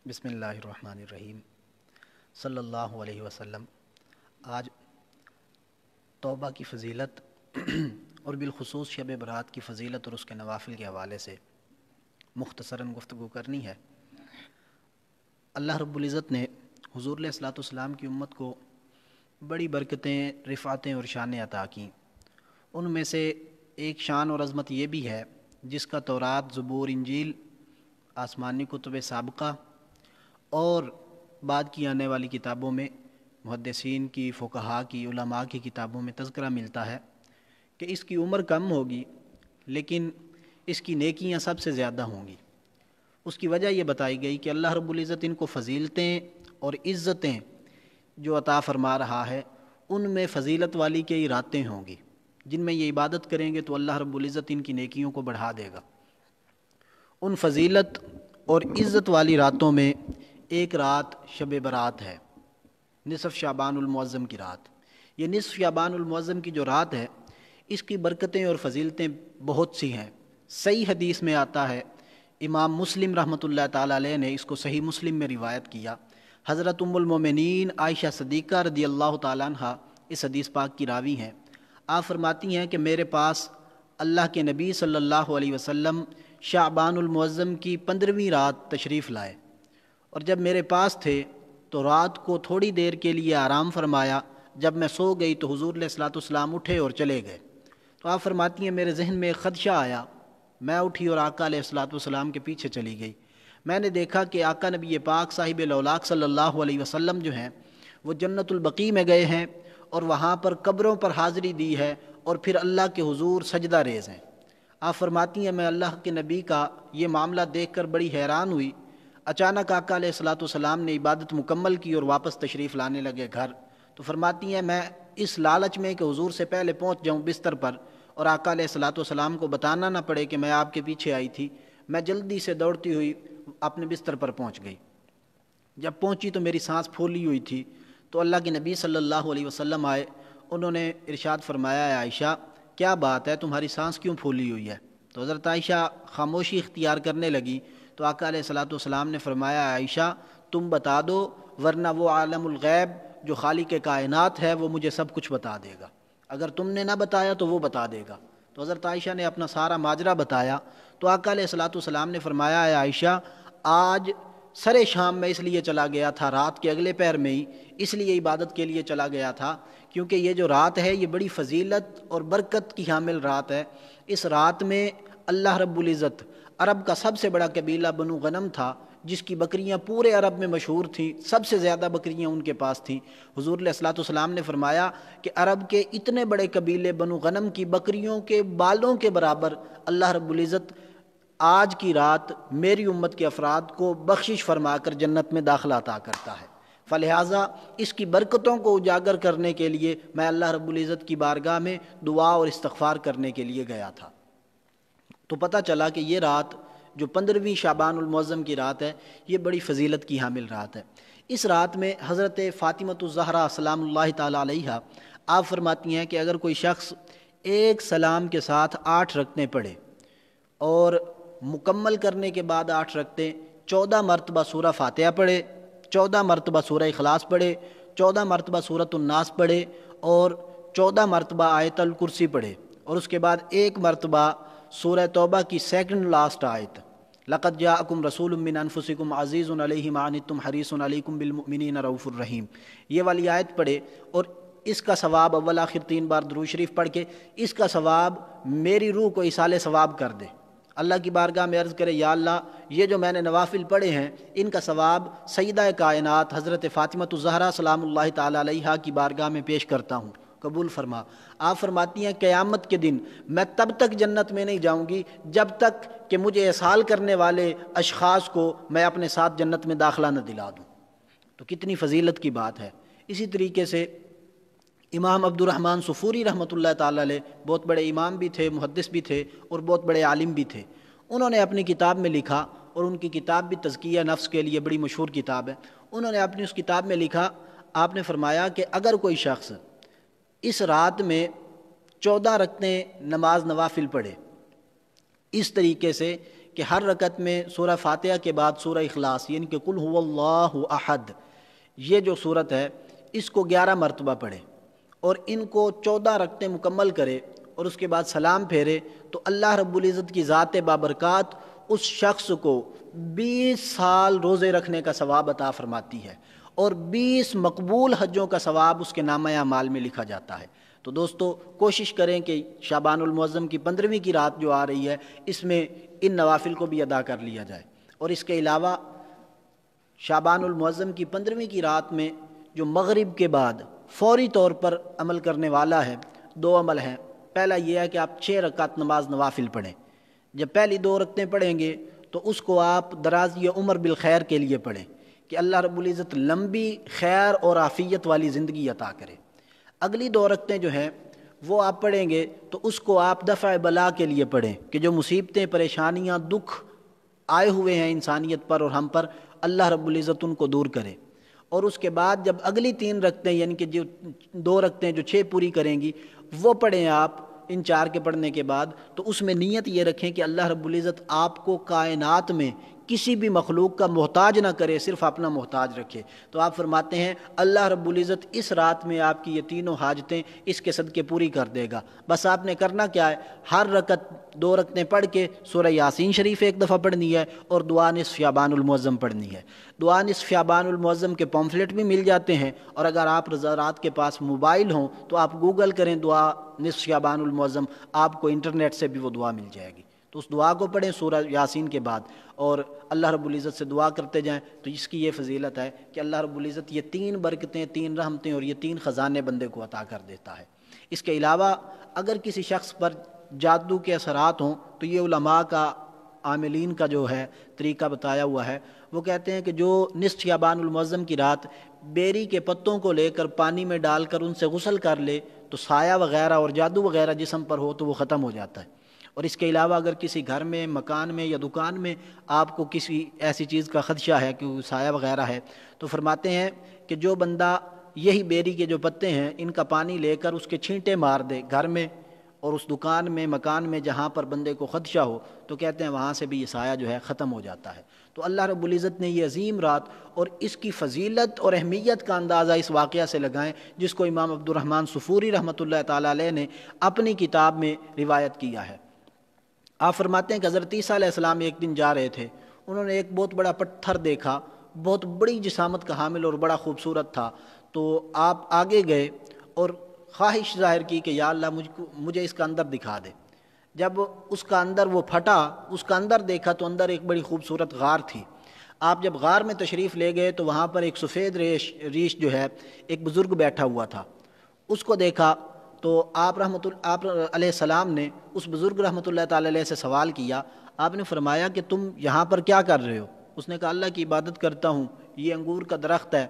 بسم اللہ الرحمن الرحیم صلی اللہ علیہ وسلم۔ آج توبہ کی فضیلت اور بالخصوص شب برات کی فضیلت اور اس کے نوافل کے حوالے سے مختصراً گفتگو کرنی ہے۔ اللہ رب العزت نے حضور علیہ الصلوۃ والسلام کی امت کو بڑی برکتیں، رفعتیں اور شانیں عطا کیں۔ ان میں سے ایک شان اور عظمت یہ بھی ہے جس کا تورات، زبور، انجیل، آسمانی کتب سابقہ اور بعد کی آنے والی کتابوں میں، محدثین کی، فقہاء کی، علماء کی کتابوں میں تذکرہ ملتا ہے کہ اس کی عمر کم ہوگی لیکن اس کی نیکیاں سب سے زیادہ ہوں گی۔ اس کی وجہ یہ بتائی گئی کہ اللہ رب العزت ان کو فضیلتیں اور عزتیں جو عطا فرما رہا ہے ان میں فضیلت والی کئی راتیں ہوں گی جن میں یہ عبادت کریں گے تو اللہ رب العزت ان کی نیکیوں کو بڑھا دے گا۔ ان فضیلت اور عزت والی راتوں میں ایک رات شب برات ہے، نصف شعبان المعظم کی رات۔ یہ نصف شعبان المعظم کی جو رات ہے اس کی برکتیں اور فضیلتیں بہت سی ہیں۔ صحیح حدیث میں آتا ہے، امام مسلم رحمۃ اللہ تعالیٰ علیہ نے اس کو صحیح مسلم میں روایت کیا۔ حضرت ام المومنین عائشہ صدیقہ رضی اللہ تعالیٰ عنہ اس حدیث پاک کی راوی ہیں۔ آپ فرماتی ہیں کہ میرے پاس اللہ کے نبی صلی اللہ علیہ وسلم شعبان المعظم کی 15ویں رات تشریف لائے، اور جب میرے پاس تھے تو رات کو تھوڑی دیر کے لیے آرام فرمایا۔ جب میں سو گئی تو حضور علیہ الصلوۃ والسلام اٹھے اور چلے گئے۔ تو آپ فرماتی ہیں میرے ذہن میں ایک خدشہ آیا، میں اٹھی اور آقا علیہ الصلوۃ والسلام کے پیچھے چلی گئی۔ میں نے دیکھا کہ آقا نبی پاک صاحب لولاک صلی اللہ علیہ وسلم جو ہیں وہ جنت البقیع میں گئے ہیں اور وہاں پر قبروں پر حاضری دی ہے اور پھر اللہ کے حضور سجدہ ریز ہیں۔ آپ فرماتی ہیں میں اللہ کے نبی کا یہ معاملہ دیکھ کر بڑی حیران ہوئی۔ اچانک آقا علیہ الصلوۃ والسلام نے عبادت مکمل کی اور واپس تشریف لانے لگے گھر۔ تو فرماتی ہیں میں اس لالچ میں کہ حضور سے پہلے پہنچ جاؤں بستر پر اور آقا علیہ الصلوۃ والسلام کو بتانا نہ پڑے کہ میں آپ کے پیچھے آئی تھی، میں جلدی سے دوڑتی ہوئی اپنے بستر پر پہنچ گئی۔ جب پہنچی تو میری سانس پھولی ہوئی تھی، تو اللہ کے نبی صلی اللہ علیہ وسلم آئے۔ انہوں نے ارشاد فرمایا، اے عائشہ کیا بات ہے، تمہاری سانس کیوں پھولی ہوئی ہے؟ تو حضرت عائشہ خاموشی اختیار کرنے لگی۔ تو آقا علیہ الصلوۃ والسلام نے فرمایا، عائشہ تم بتا دو ورنہ وہ عالم الغیب جو خالق کائنات ہے وہ مجھے سب کچھ بتا دے گا، اگر تم نے نہ بتایا تو وہ بتا دے گا۔ تو حضرت عائشہ نے اپنا سارا ماجرا بتایا۔ تو آقا علیہ الصلوۃ والسلام نے فرمایا، اے عائشہ آج سرے شام میں اس لیے چلا گیا تھا، رات کے اگلے پہر میں ہی اس لیے عبادت کے لیے چلا گیا تھا کیونکہ یہ جو رات ہے یہ بڑی فضیلت اور برکت کی حامل رات ہے۔ اس رات میں اللہ رب العزت، عرب کا سب سے بڑا قبیلہ بنو غنم تھا جس کی بکریاں پورے عرب میں مشہور تھیں، سب سے زیادہ بکریاں ان کے پاس تھیں۔ حضور علیہ الصلوۃ والسلام نے فرمایا کہ عرب کے اتنے بڑے قبیلے بنو غنم کی بکریوں کے بالوں کے برابر اللہ رب العزت آج کی رات میری امت کے افراد کو بخشش فرما کر جنت میں داخلہ عطا کرتا ہے۔ فلہذا اس کی برکتوں کو اجاگر کرنے کے لیے میں اللہ رب العزت کی بارگاہ میں دعا اور استغفار کرنے کے لیے گیا تھا۔ تو پتہ چلا کہ یہ رات جو 15ویں شعبان المعظم کی رات ہے یہ بڑی فضیلت کی حامل رات ہے۔ اس رات میں حضرت فاطمۃ الزہرا سلام اللہ تعالیٰ علیہا آپ فرماتی ہیں کہ اگر کوئی شخص ایک سلام کے ساتھ 8 رکعتیں پڑھے اور مکمل کرنے کے بعد 8 رکعتیں 14 مرتبہ سورہ فاتحہ پڑھے، 14 مرتبہ سورہ اخلاص پڑھے، 14 مرتبہ سورۃ الناس پڑھے اور 14 مرتبہ آیت الکرسی پڑھے، اور اس کے بعد 1 مرتبہ سورہ توبہ کی سیکنڈ لاسٹ آیت لقد جاءکم رسول من انفسکم عزیز علیہ ما عنتم حریص علیکم بالمؤمنین رؤوف الرحیم، یہ والی آیت پڑھے اور اس کا ثواب اول آخر 3 بار درود شریف پڑھ کے اس کا ثواب میری روح کو ایصال ثواب کر دے۔ اللہ کی بارگاہ میں عرض کرے، یا اللہ یہ جو میں نے نوافل پڑھے ہیں ان کا ثواب سیدہ کائنات حضرت فاطمۃ الزہرا سلام اللہ تعالیٰ علیہا کی بارگاہ میں پیش کرتا ہوں، قبول فرما۔ آپ فرماتی ہیں قیامت کے دن میں تب تک جنت میں نہیں جاؤں گی جب تک کہ مجھے احسال کرنے والے اشخاص کو میں اپنے ساتھ جنت میں داخلہ نہ دلا دوں۔ تو کتنی فضیلت کی بات ہے۔ اسی طریقے سے امام عبد الرحمن صفوری رحمۃ اللہ تعالیٰ علیہ بہت بڑے امام بھی تھے، محدث بھی تھے اور بہت بڑے عالم بھی تھے۔ انہوں نے اپنی کتاب میں لکھا، اور ان کی کتاب بھی تزکیہ نفس کے لیے بڑی مشہور کتاب ہے، انہوں نے اپنی اس کتاب میں لکھا، آپ نے فرمایا کہ اگر کوئی شخص اس رات میں 14 رکعتیں نماز نوافل پڑھے اس طریقے سے کہ ہر رکعت میں سورہ فاتحہ کے بعد سورہ اخلاص یعنی کہ قل هو اللہ احد، یہ جو صورت ہے اس کو 11 مرتبہ پڑھے اور ان کو 14 رکعتیں مکمل کرے اور اس کے بعد سلام پھیرے، تو اللہ رب العزت کی ذات بابرکات اس شخص کو 20 سال روزے رکھنے کا ثواب عطا فرماتی ہے اور 20 مقبول حجوں کا ثواب اس کے نامہ اعمال میں لکھا جاتا ہے۔ تو دوستو کوشش کریں کہ شعبان المعظم کی 15ویں کی رات جو آ رہی ہے اس میں ان نوافل کو بھی ادا کر لیا جائے، اور اس کے علاوہ شعبان المعظم کی 15ویں کی رات میں جو مغرب کے بعد فوری طور پر عمل کرنے والا ہے، 2 عمل ہیں۔ پہلا یہ ہے کہ آپ 6 رکعت نماز نوافل پڑھیں۔ جب پہلی 2 رکعتیں پڑھیں گے تو اس کو آپ درازی عمر بالخیر کے لیے پڑھیں کہ اللہ رب العزت لمبی خیر اور عافیت والی زندگی عطا کرے۔ اگلی 2 رکعتیں جو ہیں وہ آپ پڑھیں گے تو اس کو آپ دفع بلا کے لیے پڑھیں کہ جو مصیبتیں، پریشانیاں، دکھ آئے ہوئے ہیں انسانیت پر اور ہم پر، اللہ رب العزت ان کو دور کرے۔ اور اس کے بعد جب اگلی 3 رکعتیں یعنی کہ جو 2 رکعتیں جو 6 پوری کریں گی وہ پڑھیں آپ ان 4 کے پڑھنے کے بعد، تو اس میں نیت یہ رکھیں کہ اللہ رب العزت آپ کو کائنات میں کسی بھی مخلوق کا محتاج نہ کرے، صرف اپنا محتاج رکھے۔ تو آپ فرماتے ہیں اللہ رب العزت اس رات میں آپ کی یہ تینوں حاجتیں اس کے صدقے پوری کر دے گا۔ بس آپ نے کرنا کیا ہے، ہر رکعت 2 رکعتیں پڑھ کے سورہ یاسین شریف ایک دفعہ پڑھنی ہے اور دعا نصف شعبان المعظم پڑھنی ہے۔ دعا نصف شعبان المعظم کے پمفلٹ بھی مل جاتے ہیں، اور اگر آپ رات کے پاس موبائل ہوں تو آپ گوگل کریں دعا نصف شعبان المعظم، آپ کو انٹرنیٹ سے بھی وہ دعا مل جائے گی۔ تو اس دعا کو پڑھیں سورہ یاسین کے بعد اور اللہ رب العزت سے دعا کرتے جائیں، تو اس کی یہ فضیلت ہے کہ اللہ رب العزت یہ 3 برکتیں، 3 رحمتیں اور یہ 3 خزانے بندے کو عطا کر دیتا ہے۔ اس کے علاوہ اگر کسی شخص پر جادو کے اثرات ہوں تو یہ علماء کا، عاملین کا جو ہے طریقہ بتایا ہوا ہے، وہ کہتے ہیں کہ جو نصف شعبان المعظم کی رات بیری کے پتوں کو لے کر پانی میں ڈال کر ان سے غسل کر لے تو سایہ وغیرہ اور جادو وغیرہ جسم پر ہو تو وہ ختم ہو جاتا ہے۔ اور اس کے علاوہ اگر کسی گھر میں، مکان میں یا دکان میں آپ کو کسی ایسی چیز کا خدشہ ہے کہ سایہ وغیرہ ہے، تو فرماتے ہیں کہ جو بندہ یہی بیری کے جو پتے ہیں ان کا پانی لے کر اس کے چھینٹے مار دے گھر میں اور اس دکان میں، مکان میں جہاں پر بندے کو خدشہ ہو، تو کہتے ہیں وہاں سے بھی یہ سایہ جو ہے ختم ہو جاتا ہے۔ تو اللہ رب العزت نے یہ عظیم رات اور اس کی فضیلت اور اہمیت کا اندازہ اس واقعہ سے لگائیں جس کو امام عبد الرحمن صفوری رحمۃ اللہ تعالیٰ علیہ نے اپنی کتاب میں روایت کیا ہے۔ آپ فرماتے ہیں کہ حضرت عیسیٰ علیہ السلام ایک دن جا رہے تھے، انہوں نے ایک بہت بڑا پتھر دیکھا، بہت بڑی جسامت کا حامل اور بڑا خوبصورت تھا، تو آپ آگے گئے اور خواہش ظاہر کی کہ یا اللہ مجھے اس کا اندر دکھا دے۔ جب اس کا اندر وہ پھٹا، اس کا اندر دیکھا تو اندر ایک بڑی خوبصورت غار تھی۔ آپ جب غار میں تشریف لے گئے تو وہاں پر ایک سفید ریش جو ہے ایک بزرگ بیٹھا ہوا تھا، اس کو دیکھا تو آپ علیہ السلام نے اس بزرگ رحمۃ اللہ تعالی علیہ سے سوال کیا۔ آپ نے فرمایا کہ تم یہاں پر کیا کر رہے ہو؟ اس نے کہا اللہ کی عبادت کرتا ہوں، یہ انگور کا درخت ہے،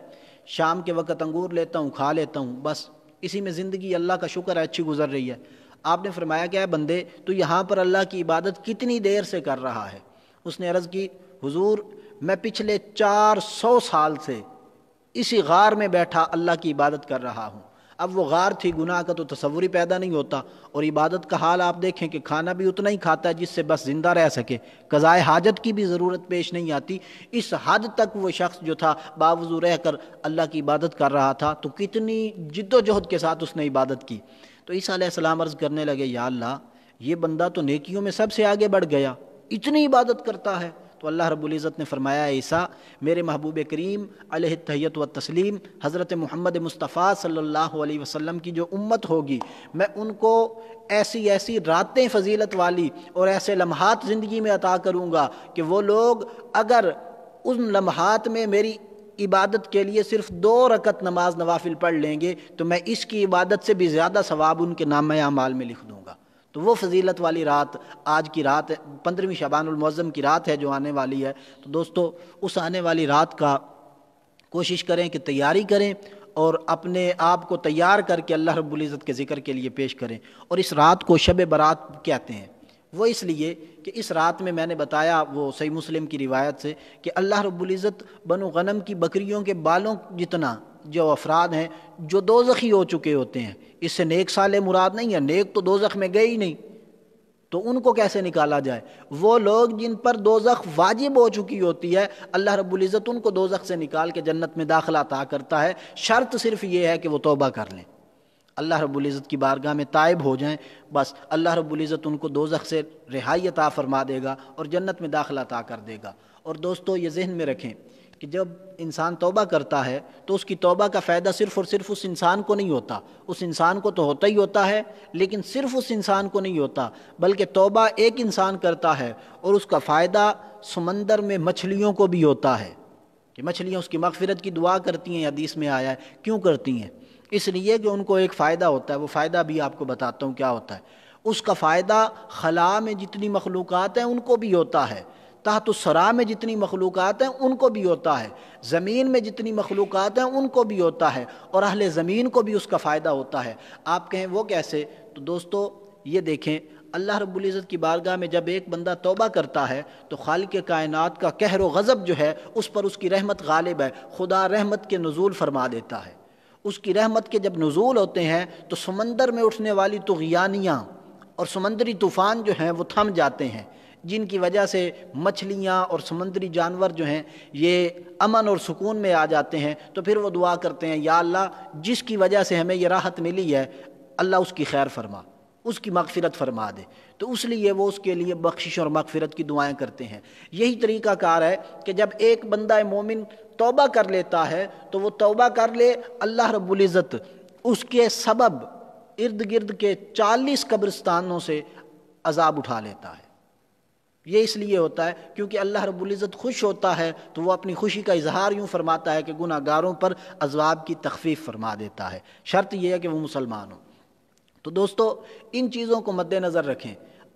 شام کے وقت انگور لیتا ہوں، کھا لیتا ہوں، بس اسی میں زندگی اللہ کا شکر ہے اچھی گزر رہی ہے۔ آپ نے فرمایا کہ اے بندے تو یہاں پر اللہ کی عبادت کتنی دیر سے کر رہا ہے؟ اس نے عرض کی حضور میں پچھلے 400 سال سے اسی غار میں بیٹھا اللہ کی عبادت کر رہا ہوں۔ اب وہ غار تھی، گناہ کا تو تصور ہی پیدا نہیں ہوتا، اور عبادت کا حال آپ دیکھیں کہ کھانا بھی اتنا ہی کھاتا ہے جس سے بس زندہ رہ سکے، قضائے حاجت کی بھی ضرورت پیش نہیں آتی۔ اس حد تک وہ شخص جو تھا باوضو رہ کر اللہ کی عبادت کر رہا تھا، تو کتنی جد و جہد کے ساتھ اس نے عبادت کی۔ تو عیسیٰ علیہ السلام عرض کرنے لگے یا اللہ یہ بندہ تو نیکیوں میں سب سے آگے بڑھ گیا، اتنی عبادت کرتا ہے۔ تو اللہ رب العزت نے فرمایا عیسیٰ میرے محبوب کریم علیہ التحیت والتسلیم حضرت محمد مصطفیٰ صلی اللہ علیہ وسلم کی جو امت ہوگی میں ان کو ایسی ایسی راتیں فضیلت والی اور ایسے لمحات زندگی میں عطا کروں گا کہ وہ لوگ اگر ان لمحات میں میری عبادت کے لیے صرف 2 رکعت نماز نوافل پڑھ لیں گے تو میں اس کی عبادت سے بھی زیادہ ثواب ان کے نامہ اعمال میں لکھ دوں گا۔ تو وہ فضیلت والی رات آج کی رات 15ویں شعبان المعظم کی رات ہے جو آنے والی ہے۔ تو دوستو اس آنے والی رات کا کوشش کریں کہ تیاری کریں اور اپنے آپ کو تیار کر کے اللہ رب العزت کے ذکر کے لیے پیش کریں۔ اور اس رات کو شب برات کہتے ہیں، وہ اس لیے کہ اس رات میں نے بتایا وہ صحیح مسلم کی روایت سے کہ اللہ رب العزت بنو غنم کی بکریوں کے بالوں جتنا جو افراد ہیں جو دوزخی ہو چکے ہوتے ہیں، اس سے نیک صالح مراد نہیں ہے، نیک تو دوزخ میں گئے ہی نہیں، تو ان کو کیسے نکالا جائے؟ وہ لوگ جن پر دوزخ واجب ہو چکی ہوتی ہے، اللہ رب العزت ان کو دوزخ سے نکال کے جنت میں داخلہ عطا کرتا ہے، شرط صرف یہ ہے کہ وہ توبہ کر لیں، اللہ رب العزت کی بارگاہ میں تائب ہو جائیں، بس اللہ رب العزت ان کو دوزخ سے رہائی عطا فرما دے گا اور جنت میں داخلہ عطا کر دے گا۔ اور دوستو یہ ذہن میں رکھیں کہ جب انسان توبہ کرتا ہے تو اس کی توبہ کا فائدہ صرف اور صرف اس انسان کو نہیں ہوتا، اس انسان کو تو ہوتا ہی ہوتا ہے، لیکن صرف اس انسان کو نہیں ہوتا، بلکہ توبہ ایک انسان کرتا ہے اور اس کا فائدہ سمندر میں مچھلیوں کو بھی ہوتا ہے، کہ مچھلیاں اس کی مغفرت کی دعا کرتی ہیں، حدیث میں آیا ہے۔ کیوں کرتی ہیں؟ اس لیے کہ ان کو ایک فائدہ ہوتا ہے، وہ فائدہ بھی آپ کو بتاتا ہوں کیا ہوتا ہے۔ اس کا فائدہ خلا میں جتنی مخلوقات ہیں ان کو بھی ہوتا ہے، تحت الثری میں جتنی مخلوقات ہیں ان کو بھی ہوتا ہے، زمین میں جتنی مخلوقات ہیں ان کو بھی ہوتا ہے، اور اہل زمین کو بھی اس کا فائدہ ہوتا ہے۔ آپ کہیں وہ کیسے؟ تو دوستو یہ دیکھیں، اللہ رب العزت کی بارگاہ میں جب ایک بندہ توبہ کرتا ہے تو خالق کائنات کا قہر و غضب جو ہے اس پر اس کی رحمت غالب ہے، خدا رحمت کے نزول فرما دیتا ہے۔ اس کی رحمت کے جب نزول ہوتے ہیں تو سمندر میں اٹھنے والی طغیانیاں اور سمندری طوفان جو ہیں وہ تھم جاتے ہیں، جن کی وجہ سے مچھلیاں اور سمندری جانور جو ہیں یہ امن اور سکون میں آ جاتے ہیں۔ تو پھر وہ دعا کرتے ہیں، یا اللہ جس کی وجہ سے ہمیں یہ راحت ملی ہے، اللہ اس کی خیر فرما، اس کی مغفرت فرما دے۔ تو اس لیے وہ اس کے لیے بخشش اور مغفرت کی دعائیں کرتے ہیں۔ یہی طریقہ کار ہے کہ جب ایک بندہ مومن توبہ کر لیتا ہے تو وہ توبہ کر لے، اللہ رب العزت اس کے سبب ارد گرد کے 40 قبرستانوں سے عذاب اٹھا لیتا ہے۔ یہ اس لیے ہوتا ہے کیونکہ اللہ رب العزت خوش ہوتا ہے تو وہ اپنی خوشی کا اظہار یوں فرماتا ہے کہ گناہ گاروں پر عذاب کی تخفیف فرما دیتا ہے، شرط یہ ہے کہ وہ مسلمان ہوں۔ تو دوستو ان چیزوں کو مد نظر رکھیں۔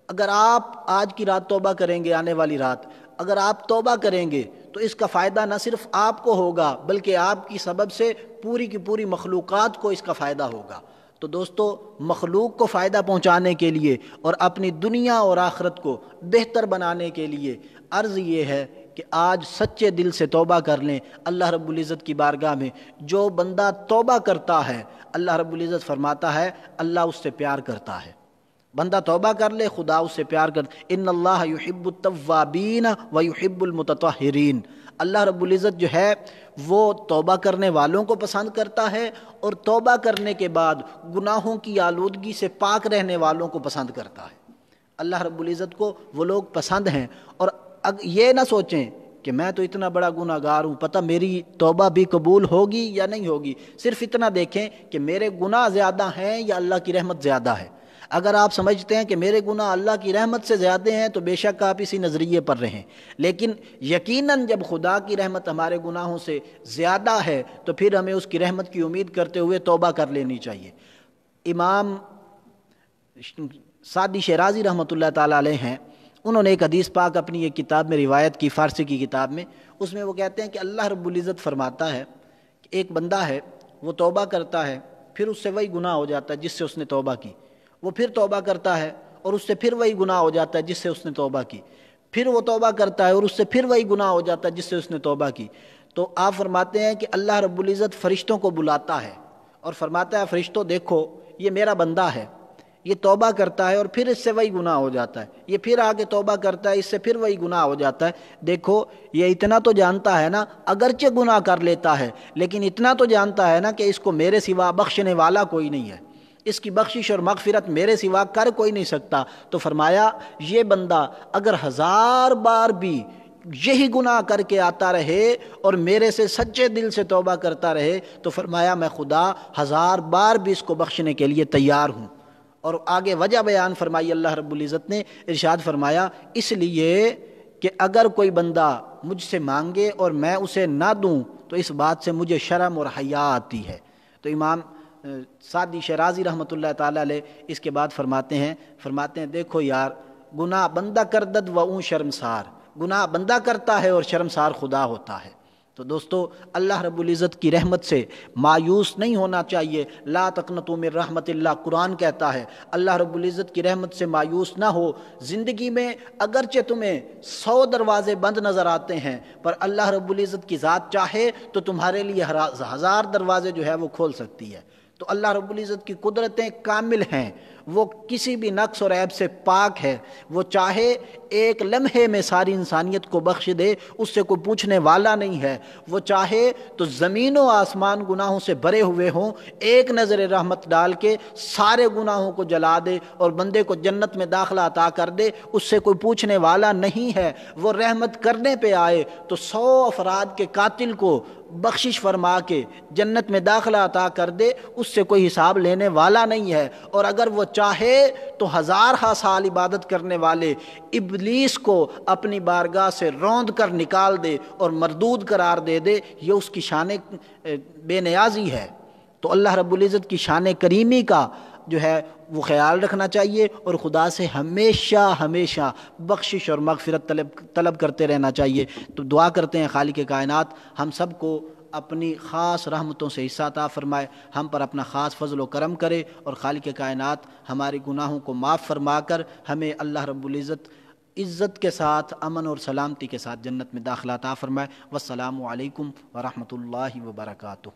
اگر آپ آج کی رات توبہ کریں گے، آنے والی رات اگر آپ توبہ کریں گے تو اس کا فائدہ نہ صرف آپ کو ہوگا بلکہ آپ کی سبب سے پوری کی پوری مخلوقات کو اس کا فائدہ ہوگا۔ تو دوستو مخلوق کو فائدہ پہنچانے کے لیے اور اپنی دنیا اور آخرت کو بہتر بنانے کے لیے عرض یہ ہے کہ آج سچے دل سے توبہ کر لیں اللہ رب العزت کی بارگاہ میں۔ جو بندہ توبہ کرتا ہے اللہ رب العزت فرماتا ہے اللہ اس سے پیار کرتا ہے۔ بندہ توبہ کر لے خدا اس سے پیار کرتا ہے۔ ان اللہ یحب التوابین ویحب المتطہرین، اللہ رب العزت جو ہے وہ توبہ کرنے والوں کو پسند کرتا ہے اور توبہ کرنے کے بعد گناہوں کی آلودگی سے پاک رہنے والوں کو پسند کرتا ہے۔ اللہ رب العزت کو وہ لوگ پسند ہیں۔ اور یہ نہ سوچیں کہ میں تو اتنا بڑا گناہ گار ہوں، پتہ میری توبہ بھی قبول ہوگی یا نہیں ہوگی، صرف اتنا دیکھیں کہ میرے گناہ زیادہ ہیں یا اللہ کی رحمت زیادہ ہے۔ اگر آپ سمجھتے ہیں کہ میرے گناہ اللہ کی رحمت سے زیادہ ہیں تو بے شک آپ اسی نظریے پر رہیں، لیکن یقیناً جب خدا کی رحمت ہمارے گناہوں سے زیادہ ہے تو پھر ہمیں اس کی رحمت کی امید کرتے ہوئے توبہ کر لینی چاہیے۔ امام سعدی شیرازی رحمۃ اللہ تعالیٰ علیہ ہیں، انہوں نے ایک حدیث پاک اپنی ایک کتاب میں روایت کی، فارسی کی کتاب میں، اس میں وہ کہتے ہیں کہ اللہ رب العزت فرماتا ہے کہ ایک بندہ ہے وہ توبہ کرتا ہے، پھر اس سے وہی گناہ ہو جاتا ہے جس سے اس نے توبہ کی، وہ پھر توبہ کرتا ہے اور اس سے پھر وہی گناہ ہو جاتا ہے جس سے اس نے توبہ کی، پھر وہ توبہ کرتا ہے اور اس سے پھر وہی گناہ ہو جاتا ہے جس سے اس نے توبہ کی۔ تو آپ فرماتے ہیں کہ اللہ رب العزت فرشتوں کو بلاتا ہے اور فرماتا ہے فرشتوں دیکھو یہ میرا بندہ ہے، یہ توبہ کرتا ہے اور پھر اس سے وہی گناہ ہو جاتا ہے، یہ پھر آگے توبہ کرتا ہے، اس سے پھر وہی گناہ ہو جاتا ہے، دیکھو یہ اتنا تو جانتا ہے نا، اگرچہ گناہ کر لیتا ہے لیکن اتنا تو جانتا ہے نا کہ اس کو میرے سوا بخشنے والا کوئی نہیں ہے، اس کی بخشش اور مغفرت میرے سوا کر کوئی نہیں سکتا۔ تو فرمایا یہ بندہ اگر 1000 بار بھی یہی گناہ کر کے آتا رہے اور میرے سے سچے دل سے توبہ کرتا رہے تو فرمایا میں خدا 1000 بار بھی اس کو بخشنے کے لیے تیار ہوں۔ اور آگے وجہ بیان فرمائی اللہ رب العزت نے، ارشاد فرمایا اس لیے کہ اگر کوئی بندہ مجھ سے مانگے اور میں اسے نہ دوں تو اس بات سے مجھے شرم اور حیا آتی ہے۔ تو امام سعدی شیرازی رحمۃ اللہ تعالیٰ علیہ اس کے بعد فرماتے ہیں دیکھو یار گناہ بندہ کردد و اون شرمسار، گناہ بندہ کرتا ہے اور شرمسار خدا ہوتا ہے۔ تو دوستو اللہ رب العزت کی رحمت سے مایوس نہیں ہونا چاہیے، لا تقنطوا من رحمت اللہ، قرآن کہتا ہے اللہ رب العزت کی رحمت سے مایوس نہ ہو۔ زندگی میں اگرچہ تمہیں 100 دروازے بند نظر آتے ہیں پر اللہ رب العزت کی ذات چاہے تو تمہارے لیے 1000 دروازے جو ہے وہ کھول سکتی ہے۔ تو اللہ رب العزت کی قدرتیں کامل ہیں، وہ کسی بھی نقص اور عیب سے پاک ہے۔ وہ چاہے ایک لمحے میں ساری انسانیت کو بخش دے، اس سے کوئی پوچھنے والا نہیں ہے۔ وہ چاہے تو زمین و آسمان گناہوں سے بھرے ہوئے ہوں، ایک نظر رحمت ڈال کے سارے گناہوں کو جلا دے اور بندے کو جنت میں داخلہ عطا کر دے، اس سے کوئی پوچھنے والا نہیں ہے۔ وہ رحمت کرنے پہ آئے تو 100 افراد کے قاتل کو بخشش فرما کے جنت میں داخلہ عطا کر دے، اس سے کوئی حساب لینے والا نہیں ہے۔ اور اگر وہ چاہے تو 1000 سال عبادت کرنے والے ابلیس کو اپنی بارگاہ سے روند کر نکال دے اور مردود قرار دے دے، یہ اس کی شان بے نیازی ہے۔ تو اللہ رب العزت کی شان کریمی کا جو ہے وہ خیال رکھنا چاہیے، اور خدا سے ہمیشہ ہمیشہ بخشش اور مغفرت طلب کرتے رہنا چاہیے۔ تو دعا کرتے ہیں خالق کائنات ہم سب کو اپنی خاص رحمتوں سے حصہ عطا فرمائے، ہم پر اپنا خاص فضل و کرم کرے، اور خالق کائنات ہمارے گناہوں کو معاف فرما کر ہمیں اللہ رب العزت عزت کے ساتھ، امن اور سلامتی کے ساتھ جنت میں داخلہ عطا فرمائے۔ والسلام علیکم ورحمۃ اللہ وبرکاتہ۔